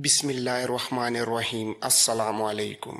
بسم اللہ الرحمن الرحیم۔ السلام علیکم۔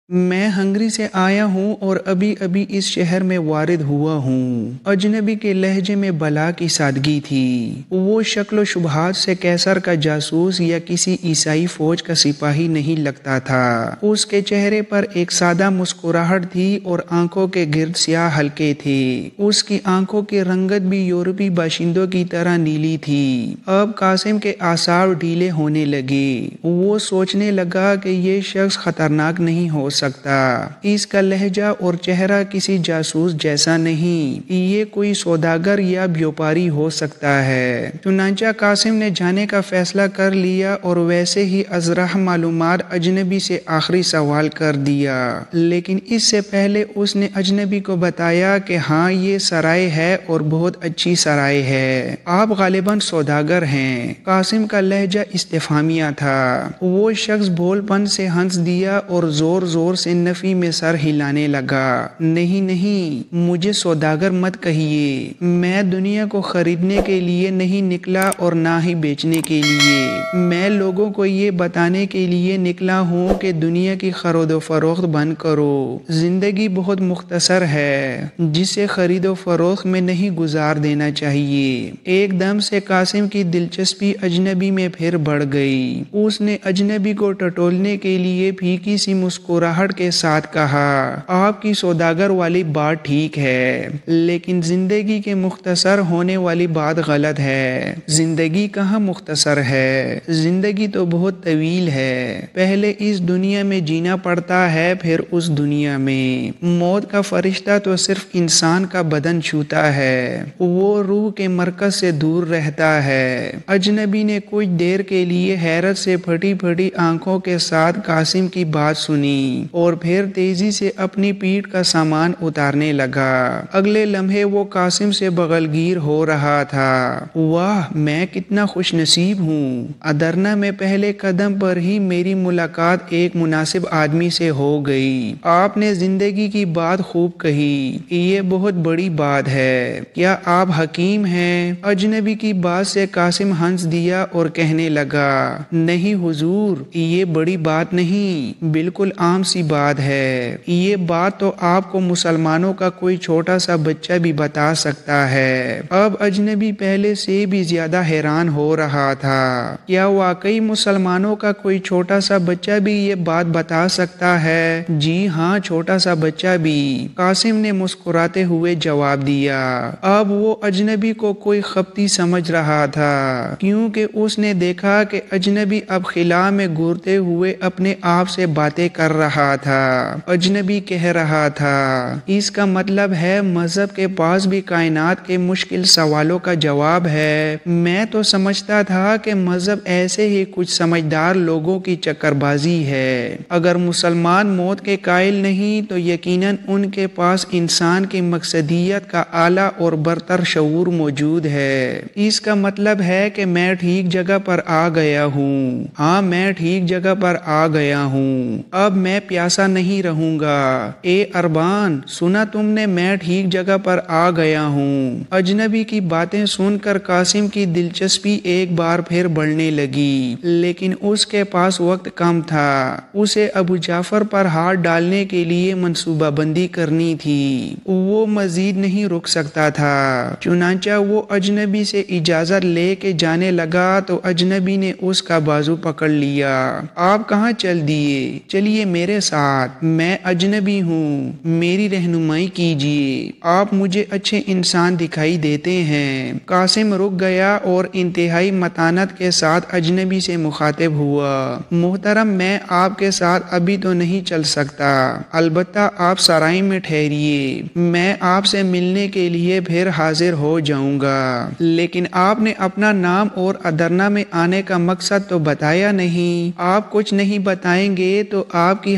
میں ہنگری سے آیا ہوں اور ابھی ابھی اس شہر میں وارد ہوا ہوں۔ اجنبی کے لہجے میں بلا کی سادگی تھی۔ وہ شکل و شبہات سے کیسر کا جاسوس یا کسی عیسائی فوج کا سپاہی نہیں لگتا تھا۔ اس کے چہرے پر ایک سادہ مسکراہٹ تھی اور آنکھوں کے گرد سیاہ حلقے تھے۔ اس کی آنکھوں کی رنگت بھی یورپی باشندوں کی طرح نیلی تھی۔ اب قاسم کے اعصاب ڈھیلے ہونے لگے۔ وہ سوچنے لگا کہ یہ شخص خطرناک نہیں ہو سکتا۔ اس کا لہجہ اور چہرہ کسی جاسوس جیسا نہیں، یہ کوئی سوداگر یا بیوپاری ہو سکتا ہے۔ چنانچہ قاسم نے جانے کا فیصلہ کر لیا اور ویسے ہی ازرح معلومات اجنبی سے آخری سوال کر دیا، لیکن اس سے پہلے اس نے اجنبی کو بتایا کہ ہاں یہ سرائے ہے اور بہت اچھی سرائے ہے، آپ غالباً سوداگر ہیں۔ قاسم کا لہجہ استفہامیہ تھا۔ وہ شخص بھول پن سے ہنس دیا اور زور زور سے نفی میں سر ہلانے لگا۔ نہیں نہیں، مجھے سوداگر مت کہیے، میں دنیا کو خریدنے کے لیے نہیں نکلا اور نہ ہی بیچنے کے لیے، میں لوگوں کو یہ بتانے کے لیے نکلا ہوں کہ دنیا کی خرید و فروخت بند کرو۔ زندگی بہت مختصر ہے، جسے خرید و فروخت میں نہیں گزار دینا چاہیے۔ ایک دم سے قاسم کی دلچسپی اجنبی میں پھر بڑھ گئی۔ اس نے اجنبی کو ٹٹولنے کے لیے پھیکی سی مسکراہٹ کے ساتھ کہا، آپ کی سوداگر والی بات ٹھیک ہے، لیکن زندگی کے مختصر ہونے والی بات غلط ہے۔ زندگی کہاں مختصر ہے، زندگی تو بہت طویل ہے۔ پہلے اس دنیا میں جینا پڑتا ہے، پھر اس دنیا میں۔ موت کا فرشتہ تو صرف انسان کا بدن چھوتا ہے، وہ روح کے مرکز سے دور رہتا ہے۔ اجنبی نے کچھ دیر کے لیے حیرت سے پھٹی پھٹی آنکھوں کے ساتھ قاسم کی بات سنی اور پھر تیزی سے اپنی پیٹھ کا سامان اتارنے لگا۔ اگلے لمحے وہ قاسم سے بغلگیر ہو رہا تھا۔ واہ، میں کتنا خوش نصیب ہوں، ادرنا میں پہلے قدم پر ہی میری ملاقات ایک مناسب آدمی سے ہو گئی۔ آپ نے زندگی کی بات خوب کہی، یہ بہت بڑی بات ہے۔ کیا آپ حکیم ہیں؟ اجنبی کی بات سے قاسم ہنس دیا اور کہنے لگا، نہیں حضور، یہ بڑی بات نہیں، بالکل عام سی بات ہے۔ یہ بات تو آپ کو مسلمانوں کا کوئی چھوٹا سا بچہ بھی بتا سکتا ہے۔ اب اجنبی پہلے سے بھی زیادہ حیران ہو رہا تھا۔ کیا واقعی مسلمانوں کا کوئی چھوٹا سا بچہ بھی یہ بات بتا سکتا ہے؟ جی ہاں، چھوٹا سا بچہ بھی، قاسم نے مسکراتے ہوئے جواب دیا۔ اب وہ اجنبی کو کوئی خپتی سمجھ رہا تھا، کیونکہ اس نے دیکھا کہ اجنبی اب خلا میں گھورتے ہوئے اپنے آپ سے باتیں کر رہا تھا۔ اجنبی کہہ رہا تھا، اس کا مطلب ہے مذہب کے پاس بھی کائنات کے مشکل سوالوں کا جواب ہے۔ میں تو سمجھتا تھا کہ مذہب ایسے ہی کچھ سمجھدار لوگوں کی چکر بازی ہے۔ اگر مسلمان موت کے قائل نہیں تو یقیناً ان کے پاس انسان کی مقصدیت کا اعلیٰ اور برتر شعور موجود ہے۔ اس کا مطلب ہے کہ میں ٹھیک جگہ پر آ گیا ہوں۔ ہاں، میں ٹھیک جگہ پر آ گیا ہوں، اب میں پیاسا نہیں رہوں گا۔ اے اربان، سنا تم نے، میں ٹھیک جگہ پر آ گیا ہوں۔ اجنبی کی باتیں سن کر قاسم کی دلچسپی ایک بار پھر بڑھنے لگی، لیکن اس کے پاس وقت کم تھا۔ اسے ابو جعفر پر ہاتھ ڈالنے کے لیے منصوبہ بندی کرنی تھی، وہ مزید نہیں رک سکتا تھا۔ چنانچہ وہ اجنبی سے اجازت لے کے جانے لگا تو اجنبی نے اس کا بازو پکڑ لیا۔ آپ کہاں چل دیے؟ چلیے میرے ساتھ، میں اجنبی ہوں، میری رہنمائی کیجیے، آپ مجھے اچھے انسان دکھائی دیتے ہیں۔ قاسم رک گیا اور انتہائی متانت کے ساتھ اجنبی سے مخاطب ہوا، محترم، میں آپ کے ساتھ ابھی تو نہیں چل سکتا، البتہ آپ سرائے میں ٹھہریے، میں آپ سے ملنے کے لیے پھر حاضر ہو جاؤں گا۔ لیکن آپ نے اپنا نام اور ادرنا میں آنے کا مقصد تو بتایا نہیں۔ آپ کچھ نہیں بتائیں گے تو آپ کی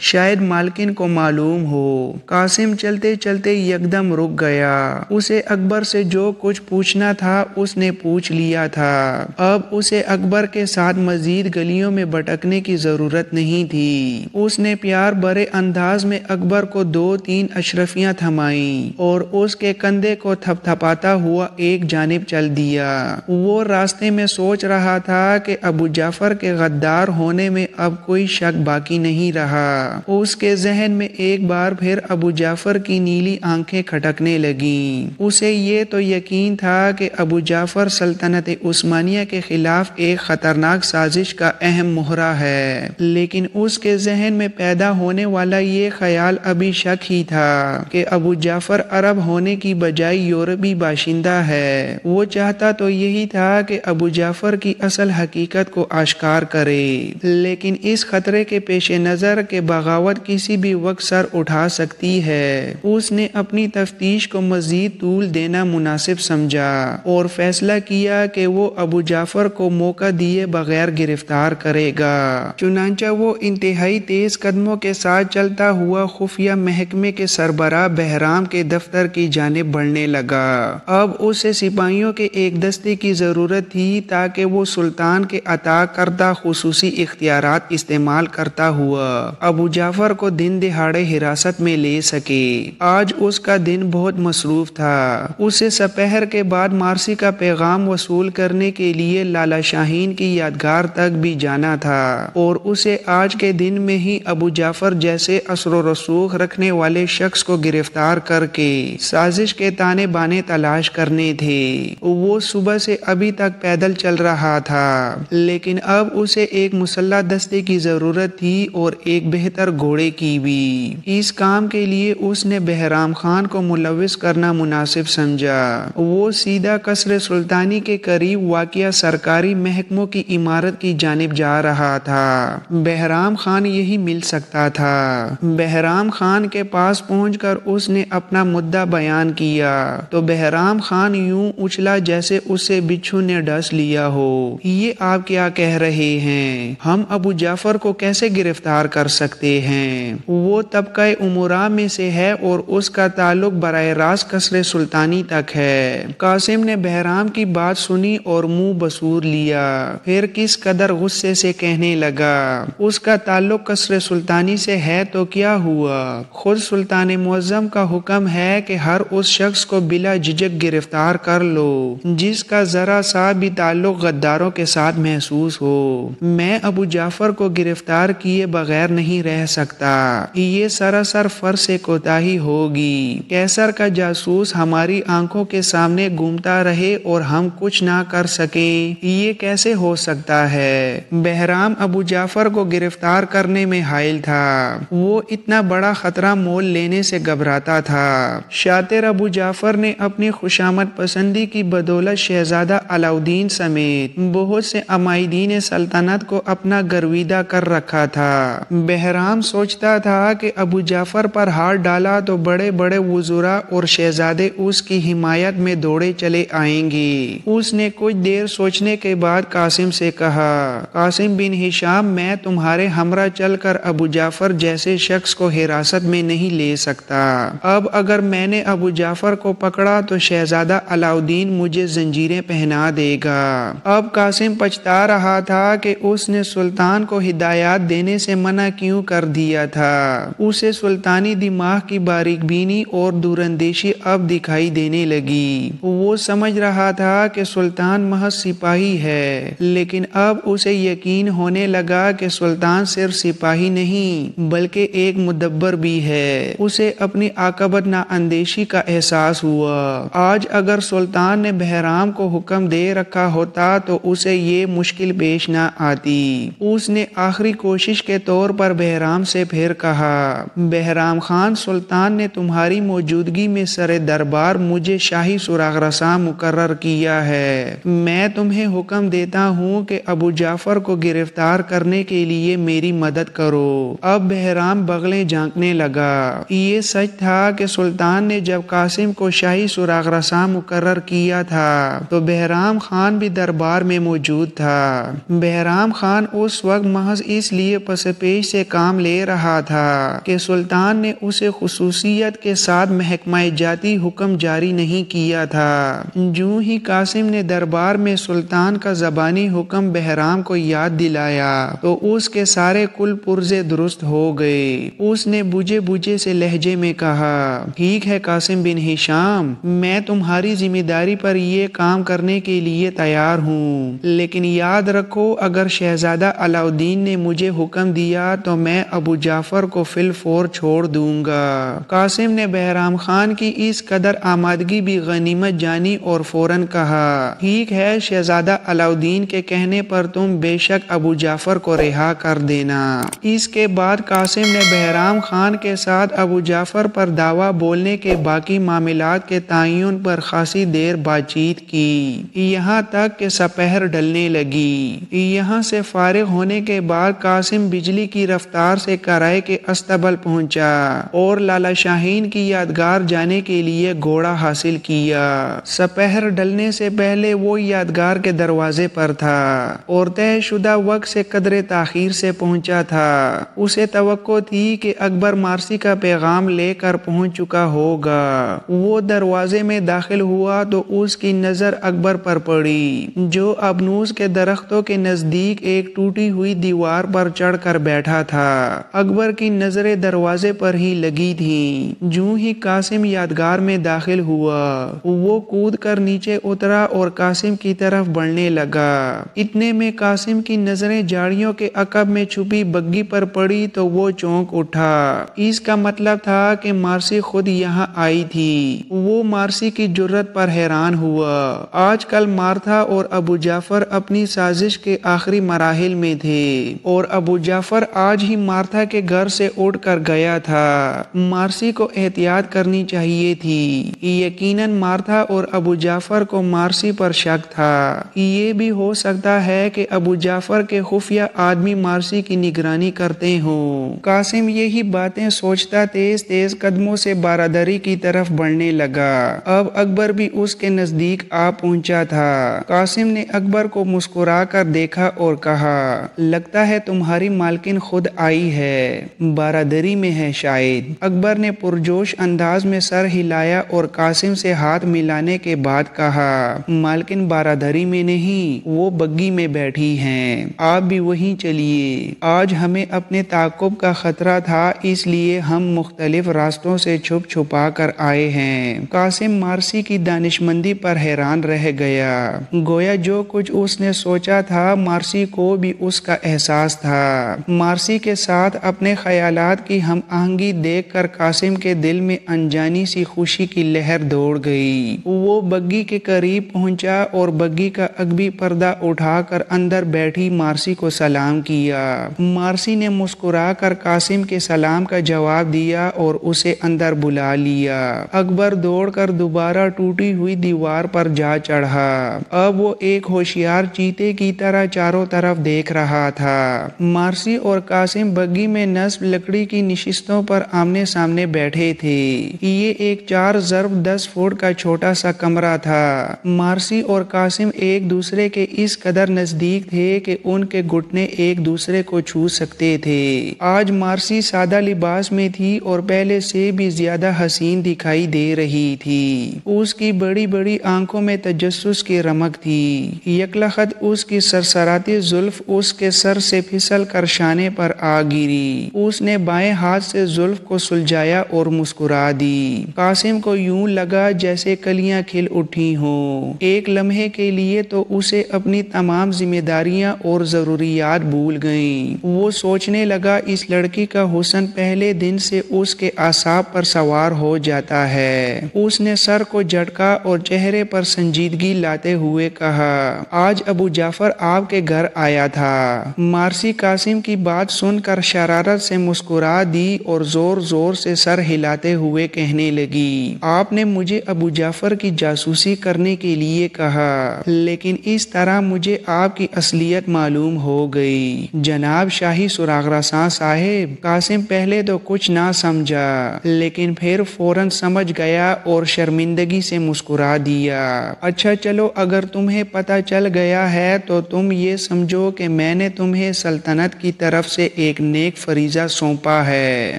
شاید مالکن کو معلوم ہو۔ قاسم چلتے چلتے یکدم رک گیا۔ اسے اکبر سے جو کچھ پوچھنا تھا اس نے پوچھ لیا تھا۔ اب اسے اکبر کے ساتھ مزید گلیوں میں بھٹکنے کی ضرورت نہیں تھی۔ اس نے پیار بھرے انداز میں اکبر کو 2-3 اشرفیاں تھمائیں اور اس کے کندھے کو تھپ تھپاتا ہوا ایک جانب چل دیا۔ وہ راستے میں سوچ رہا تھا کہ ابو جعفر کے غدار ہونے میں اب کوئی شک باقی نہیں رہا۔ اس کے ذہن میں ایک بار پھر ابو جعفر کی نیلی آنکھیں کھٹکنے لگیں۔ اسے یہ تو یقین تھا کہ ابو جعفر سلطنت عثمانیہ کے خلاف ایک خطرناک سازش کا اہم مہرہ ہے، لیکن اس کے ذہن میں پیدا ہونے والا یہ خیال ابھی شک ہی تھا کہ ابو جعفر عرب ہونے کی بجائے یورپی باشندہ ہے۔ وہ چاہتا تو یہی تھا کہ ابو جعفر کی اصل حقیقت کو آشکار کرے، لیکن اس خطرے کے پیش نظر کہ بغاوت کسی بھی وقت سر اٹھا سکتی ہے، اس نے اپنی تفتیش کو مزید طول دینا مناسب سمجھا اور فیصلہ کیا کہ وہ ابو جعفر کو موقع دیے بغیر گرفتار کرے گا۔ چنانچہ وہ انتہائی تیز قدموں کے ساتھ چلتا ہوا خفیہ محکمے کے سربراہ بہرام کے دفتر کی جانب بڑھنے لگا۔ اب اسے سپاہیوں کے ایک دستے کی ضرورت تھی تاکہ وہ سلطان کے عطا کردہ خصوصی اختیارات استعمال کرتا ہوا ابو جعفر کو دن دہاڑے حراست میں لے سکے۔ آج اس کا دن بہت مصروف تھا۔ اسے سپہر کے بعد مارسی کا پیغام وصول کرنے کے لیے لالا شاہین کی یادگار تک بھی جانا تھا اور اسے آج کے دن میں ہی ابو جعفر جیسے اثر و رسوخ رکھنے والے شخص کو گرفتار کر کے سازش کے تانے بانے تلاش کرنے تھے۔ وہ صبح سے ابھی تک پیدل چل رہا تھا، لیکن اب اسے ایک مسلح دستے کی ضرورت تھی اور ایک بہتر گھوڑے کی بھی۔ اس کام کے لیے اس نے بہرام خان کو ملوث کرنا مناسب سمجھا۔ وہ سیدھا قصر سلطانی کے قریب واقع سرکاری محکموں کی عمارت کی جانب جا رہا تھا۔ بہرام خان یہی مل سکتا تھا۔ بہرام خان کے پاس پہنچ کر اس نے اپنا مدعا بیان کیا تو بہرام خان یوں اچھلا جیسے اسے بچھو نے ڈس لیا ہو۔ یہ آپ کیا کہہ رہے ہیں؟ ہم ابو جعفر کو کیسے گرفتار کر سکتے ہیں؟ وہ طبقہ امراء میں سے ہے اور اس کا تعلق براہ راست قصر سلطانی تک ہے۔ قاسم نے بہرام کی بات سنی اور منہ بسور لیا، پھر کس قدر غصے سے کہنے لگا، اس کا تعلق قصر سلطانی سے ہے تو کیا ہوا؟ خود سلطان معظم کا حکم ہے کہ ہر اس شخص کو بلا جھجک گرفتار کر لو جس کا ذرا سا بھی تعلق غداروں کے ساتھ محسوس ہو۔ میں ابو جعفر کو گرفتار کیے بغیر نہیں رہ سکتا۔ یہ سراسر فرض سے کوتاہی ہوگی۔ قیصر کا جاسوس ہماری آنکھوں کے سامنے گھومتا رہے اور ہم کچھ نہ کر سکیں، یہ کیسے ہو سکتا ہے؟ بہرام ابو جعفر کو گرفتار کرنے میں حائل تھا۔ وہ اتنا بڑا خطرہ مول لینے سے گھبراتا تھا۔ شاطر ابو جعفر نے اپنی خوشامد پسندی کی بدولت شہزادہ علاؤدین سمیت بہت سے عمائدین سلطنت کو اپنا گرویدہ کر رکھا تھا۔ بہرام سوچتا تھا کہ ابو جعفر پر ہاتھ ڈالا تو بڑے بڑے وزراء اور شہزادے اس کی حمایت میں دوڑے چلے آئیں گے۔ اس نے کچھ دیر سوچنے کے بعد قاسم سے کہا، قاسم بن ہشام، میں تمہارے ہمراہ چل کر ابو جعفر جیسے شخص کو حراست میں نہیں لے سکتا۔ اب اگر میں نے ابو جعفر کو پکڑا تو شہزادہ علاؤدین مجھے زنجیریں پہنا دے گا۔ اب قاسم پچھتا رہا تھا کہ اس نے سلطان کو ہدایات دینے سے منع کیوں کر دیا تھا۔ اسے سلطانی دماغ کی باریک بینی اور دوراندیشی اب دکھائی دینے لگی۔ وہ سمجھ رہا تھا کہ سلطان محض سپاہی ہے، لیکن اب اسے یقین ہونے لگا کہ سلطان صرف سپاہی نہیں بلکہ ایک مدبر بھی ہے۔ اسے اپنی عاقبت نااندیشی کا احساس ہوا۔ آج اگر سلطان نے بہرام کو حکم دے رکھا ہوتا تو اسے یہ مشکل پیش نہ آتی۔ اس نے آخری کوشش کے طور پر بہرام سے پھر کہا، بہرام خان، سلطان نے تمہاری موجودگی میں سر دربار مجھے شاہی سراغ رساں مقرر کیا ہے۔ میں تمہیں حکم دیتا ہوں کہ ابو جعفر کو گرفتار کرنے کے لیے میری مدد کرو۔ اب بہرام بغلیں جھانکنے لگا۔ یہ سچ تھا کہ سلطان نے جب قاسم کو شاہی سراغ رساں مقرر کیا تھا تو بہرام خان بھی دربار میں موجود تھا۔ بہرام خان اس وقت محض اس لیے پس پیش سے کام لے رہا تھا کہ سلطان نے اسے خصوصیت کے ساتھ محکمہ جاتی حکم جاری نہیں کیا تھا۔ جو ہی قاسم نے دربار میں سلطان کا زبانی حکم بہرام کو یاد دلایا تو اس کے سارے کل پرزے درست ہو گئے۔ اس نے بجھے بجھے سے لہجے میں کہا، ٹھیک ہے قاسم بن ہشام، میں تمہاری ذمہ داری پر یہ کام کرنے کے لیے تیار ہوں، لیکن یاد رکھو اگر شہزادہ علاؤالدین نے مجھے حکم دیا تو میں ابو جعفر کو فی الفور چھوڑ دوں گا۔ قاسم نے بہرام خان کی اس قدر آمادگی بھی غنیمت جانی اور فوراً کہا، ٹھیک ہے شہزادہ علاؤالدین کے کہنے پر تم بے شک ابو جعفر کو رہا کر دینا۔ اس کے بعد قاسم نے بہرام خان کے ساتھ ابو جعفر پر دعویٰ بولنے کے باقی معاملات کے تعین پر خاصی دیر بات چیت کی، یہاں تک کہ سپہر ڈلنے لگی۔ یہاں سے فارغ ہونے کے بعد قاسم بجلی کی رفتار سے کرائے کے استبل پہنچا اور لالا شاہین کی یادگار جانے کے لیے گھوڑا حاصل کیا۔ سپہر ڈلنے سے پہلے وہ یادگار کے دروازے پر تھا اور طے شدہ وقت سے قدرے تاخیر سے پہنچا تھا۔ اسے توقع تھی کہ اکبر مارسی کا پیغام لے کر پہنچ چکا ہوگا۔ وہ دروازے میں داخل ہوا تو اس کی نظر اکبر پر پڑی جو ابنوس کے درختوں کے نزدیک ایک ٹوٹی ہوئی دیوار پر چڑھ کر بیٹھا تھا۔ اکبر کی نظریں دروازے پر ہی لگی تھیں۔ جو ہی قاسم یادگار میں داخل ہوا وہ کود کر نیچے اترا اور قاسم کی طرف بڑھنے لگا۔ اتنے میں قاسم کی نظریں جھاڑیوں کے عقب میں چھپی بگی پر پڑی تو وہ چونک اٹھا۔ اس کا مطلب تھا کہ مارسی خود یہاں آئی تھی۔ وہ مارسی کی جرأت پر حیران ہوا۔ آج کل مارتھا اور ابو جعفر اپنی سازش کے آخری مراحل میں تھے اور ابو جعفر آج ہی مارتھا کے گھر سے اٹھ کر گیا تھا۔ مارسی کو احتیاط کرنی چاہیے تھی۔ یقیناً مارتھا اور ابو جعفر کو مارسی پر شک تھا۔ یہ بھی ہو سکتا ہے کہ ابو جعفر کے خفیہ آدمی مارسی کی نگرانی کرتے ہوں۔ قاسم یہی باتیں سوچتا تیز تیز قدموں سے بارادری کی طرف بڑھنے لگا۔ اب اکبر بھی اس کے نزدیک آ پہنچا تھا۔ قاسم نے اکبر کو مسکرا کر دیکھا اور کہا، لگتا ہے تمہاری مالکن خود آئی ہے، بارادری میں ہے شاید۔ اکبر نے پرجوش انداز میں سر ہلایا اور قاسم سے ہاتھ ملانے کے بعد کہا، مالکن بارادری میں نہیں، وہ بگی میں بیٹھی ہیں، آپ بھی وہیں چلیے۔ آج ہمیں اپنے تعاقب کا خطرہ تھا اس لیے ہم مختلف راستوں سے چھپ چھپا کر آئے ہیں۔ قاسم مارسی کی دانشمندی پر حیران رہ گیا۔ گویا جو کچھ اس نے سوچا تھا مارسی کو بھی اس کا احساس تھا۔ مارسی کے ساتھ اپنے خیالات کی ہم آہنگی دیکھ کر قاسم کے دل میں انجانی سی خوشی کی لہر دوڑ گئی۔ وہ بگی کے قریب پہنچا اور بگی کا عقبی پردہ اٹھا کر اندر بیٹھی مارسی کو سلام کیا۔ مارسی نے مسکرا کر قاسم کے سلام کا جواب دیا اور اسے اندر بلا لیا۔ اکبر دوڑ کر دوبارہ ٹوٹی ہوئی دیوار پر جا چڑھا۔ اب وہ ایک ہوشیار چیتے کی طرح چاروں طرف دیکھ رہا تھا۔ مارسی اور قاسم بگی میں نصب لکڑی کی نشستوں پر آمنے سامنے بیٹھے تھے۔ یہ ایک 4x10 فٹ کا چھوٹا سا کمرہ تھا۔ مارسی اور قاسم ایک دوسرے کے اس قدر نزدیک تھے کہ ان کے گھٹنے ایک دوسرے کو چھو سکتے تھے۔ آج مارسی سادہ لباس میں تھی اور پہلے سے بھی زیادہ حسین دکھائی دے رہی تھی۔ اس کی بڑی بڑی آنکھوں میں تجسس کی رمق تھی۔ یکلخت اس کی سرسراتی زلف اس کے سر سے پھسل کر شانے پر آ گری۔ اس نے بائیں ہاتھ سے زلف کو سلجھایا اور مسکرا دی۔ قاسم کو یوں لگا جیسے کلیاں کھل اٹھی ہوں۔ ایک لمحے کے لیے تو اسے اپنی تمام ذمہ داریاں اور ضروریات بھول گئیں۔ وہ سوچنے لگا اس لڑکی کا حسن پہلے دن سے اس کے اعصاب پر سوار ہو جاتا ہے۔ اس نے سر کو جھٹکا اور چہرے پر سنجیدگی لاتے ہوئے کہا، آج ابو جعفر آپ کے گھر آیا تھا۔ مارسی قاسم کی بات سن کر شرارت سے مسکرا دی اور زور زور سے سر ہلاتے ہوئے کہنے لگی، آپ نے مجھے ابو جعفر کی جاسوسی کرنے کے لیے کہا، لیکن اس طرح مجھے آپ کی اصلیت معلوم ہو گئی۔ جناب شاہی سراغ رساں صاحب، قاسم پہلے تو کچھ نہ سمجھا لیکن پھر فوراً سمجھ گیا اور شرمندگی سے مسکرا دیا۔ اچھا چلو، اگر تمہیں پتہ چل گیا ہے تو تم یہ سمجھو کہ میں نے تمہیں سلطنت سلطنت کی طرف سے ایک نیک فریضہ سونپا ہے،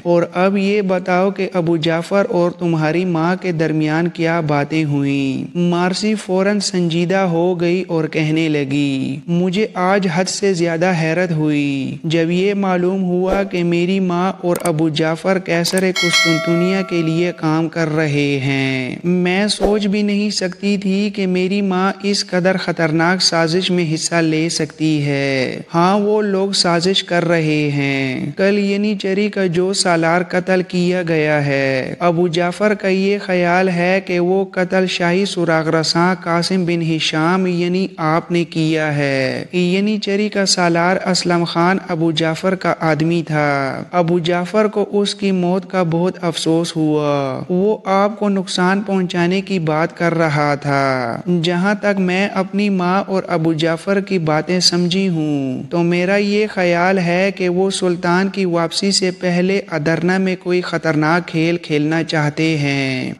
اور اب یہ بتاؤ کہ ابو جعفر اور تمہاری ماں کے درمیان کیا باتیں ہوئیں۔ مارسی فوراً سنجیدہ ہو گئی اور کہنے لگی، مجھے آج حد سے زیادہ حیرت ہوئی جب یہ معلوم ہوا کہ میری ماں اور ابو جعفر قیصر قسطنطنیہ کے لیے کام کر رہے ہیں۔ میں سوچ بھی نہیں سکتی تھی کہ میری ماں اس قدر خطرناک سازش میں حصہ لے سکتی ہے۔ ہاں، وہ لوگ سازش کر رہے ہیں۔ کل ینیچری کا جو سالار قتل کیا گیا ہے، ابو جعفر کا یہ خیال ہے کہ وہ قتل شاہی سراغ رساں قاسم بن ہشام یعنی آپ نے کیا ہے۔ ینیچری کا سالار اسلم خان ابو جعفر کا آدمی تھا۔ ابو جعفر کو اس کی موت کا بہت افسوس ہوا۔ وہ آپ کو نقصان پہنچانے کی بات کر رہا تھا۔ جہاں تک میں اپنی ماں اور ابو جعفر کی باتیں سمجھی ہوں تو میرا یہ خیال ہے کہ وہ سلطان کی واپسی سے پہلے ادرنہ میں کوئی خطرناک کھیل کھیلنا چاہتے ہیں۔